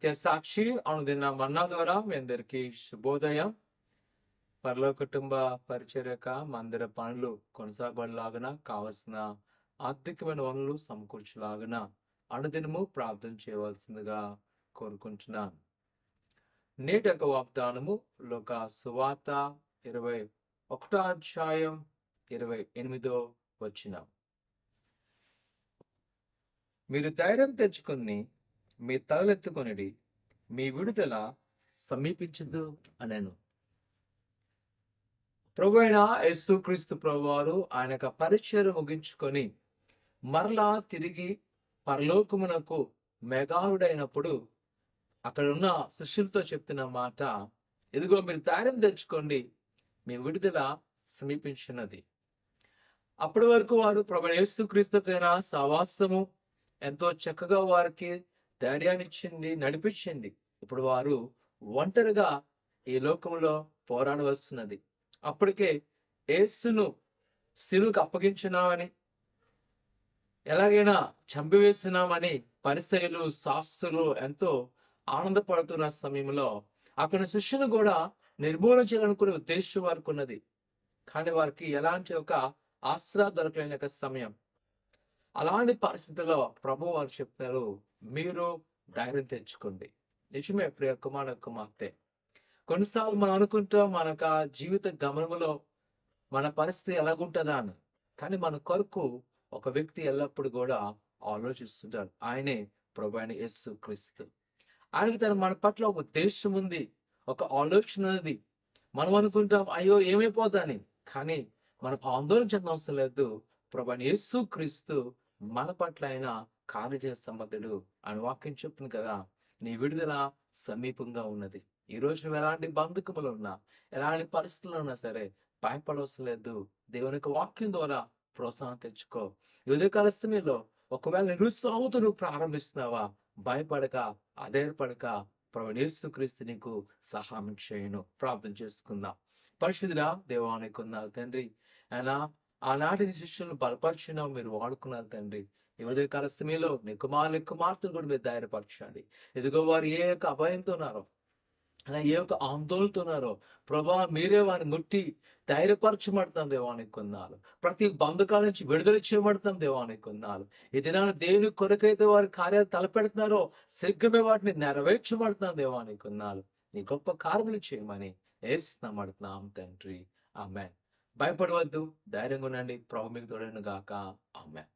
సత్య సాక్షి అనుదిన మన్నా ద్వారా మీ అందరికీ శుభోదయం. పరలోక కుటుంబ పరిచర్యక మందిర పనులు కొనసాగలాగున కావలసిన ఆర్థికమైన వనరులు సమకూర్చలాగున అనుదినము ప్రార్థన చేయవలసిందిగా కోరుకుంటున్నాను. నేటి యొక్క వాగ్దానము లోక సువార్త 21వ అధ్యాయం 28వ వచనం. మీరు ధైర్యం తెచ్చుకొని మీ తలెత్తుకొనిడి, మీ విడుదల సమీపించదు అనెను. ప్రభు అయిన యేసుక్రీస్తు ప్రభువారు ఆయన యొక్క పరిచర్య ముగించుకొని మరలా తిరిగి పరలోకమునకు మేఘారుడైనప్పుడు అక్కడ ఉన్న శిష్యులతో చెప్తున్న మాట, ఇదిగో మీరు ధైర్యం తెచ్చుకోండి, మీ విడుదల సమీపించినది. అప్పటి వరకు వారు ప్రభు యేసుక్రీస్తుకైనా సహవాసము ఎంతో చక్కగా వారికి ధైర్యాన్ని ఇచ్చింది, నడిపించింది. ఇప్పుడు వారు ఒంటరిగా ఈ లోకంలో పోరాడవలసినది. అప్పటికే యేసును శిలువకు అప్పగించినామని, ఎలాగైనా చంపివేసినామని పరిసయ్యులు శాస్త్రులు ఎంతో ఆనందపడుతున్న సమయంలో అక్కడ శిష్యును కూడా నిర్మూలన చేయాలనుకునే ఉద్దేశం వారికి ఉన్నది. కానీ వారికి ఎలాంటి ఒక ఆశ్రయ దొరకలేని ఒక సమయం. అలాంటి పరిస్థితుల్లో ప్రభు వారు చెప్తారు, మీరు ధైర్యం తెచ్చుకోండి. నిజమే ప్రియ కుమార కుమార్తె, కొన్నిసార్లు మనం అనుకుంటాం మన జీవిత గమనంలో మన పరిస్థితి ఎలాగుంటుందా అని. కానీ మన కొరకు ఒక వ్యక్తి ఎల్లప్పుడూ కూడా ఆలోచిస్తుంటారు. ఆయనే ప్రభు అయిన యేసుక్రీస్తు. ఆయనకి మన పట్ల ఒక ఉద్దేశం ఉంది, ఒక ఆలోచన ఉంది. మనం అనుకుంటాం అయ్యో ఏమైపోతాని, కానీ మనం ఆందోళన చెందవసరం లేదు. ప్రభు అయిన యేసుక్రీస్తు మన పట్ల ఆయన కార్యజయ సమర్థుడు అని వాక్యం చెప్తుంది కదా. నీ విడుదల సమీపంగా ఉన్నది. ఈ రోజు నువ్వు ఎలాంటి బంధకములు ఉన్నా, ఎలాంటి పరిస్థితులు ఉన్నా సరే భయపడవసరం లేదు. దేవుని యొక్క వాక్యం ద్వారా ప్రోత్సాహం తెచ్చుకో. ఈ ఉదయకాల సమయంలో ఒకవేళ నిరుత్సాహంతో నువ్వు ప్రారంభిస్తున్నావా, భయపడక అధైర్యపడక ప్రభు యేసుక్రీస్తు నీకు సహాయం చేయను. ప్రార్థన చేసుకుందాం. పరిశుద్ధుడా దేవానికి ఉన్నారు తండ్రి. ఆయన ఆనాటి శిష్యులను బలపరిచినావు, మీరు వాడుకున్నారు తండ్రి. ఈ ఉదయకాల సమయంలో నీ కుమార్తెను కూడా మీరు ధైర్యపరచండి. ఇదిగో వారు ఏ యొక్క అభయంతో ఉన్నారో, అలా ఏ యొక్క ఆందోళనతో ఉన్నారో ప్రభా మీరే వారిని ముట్టి ధైర్యపరచబడతాం దేవానికి కొన్నాళ్ళు. ప్రతి బంధకాల నుంచి విడుదల చేయబడతాం దేవానికి కొన్నాళ్ళు. ఈ దినాన దేవుని కొరకైతే వారి కార్యాలు తలపెడుతున్నారో శీఘ్రమే వాటిని నెరవేర్చబడతాం దేవానికి కొన్నాళ్ళు. నీ గొప్ప కార్యములు చేయమని యేసునామమున తండ్రి, ఆమేన్. భయపడవద్దు, ధైర్యంగా ఉండండి. ప్రభు మీకు తోడైన గాక. ఆమేన్.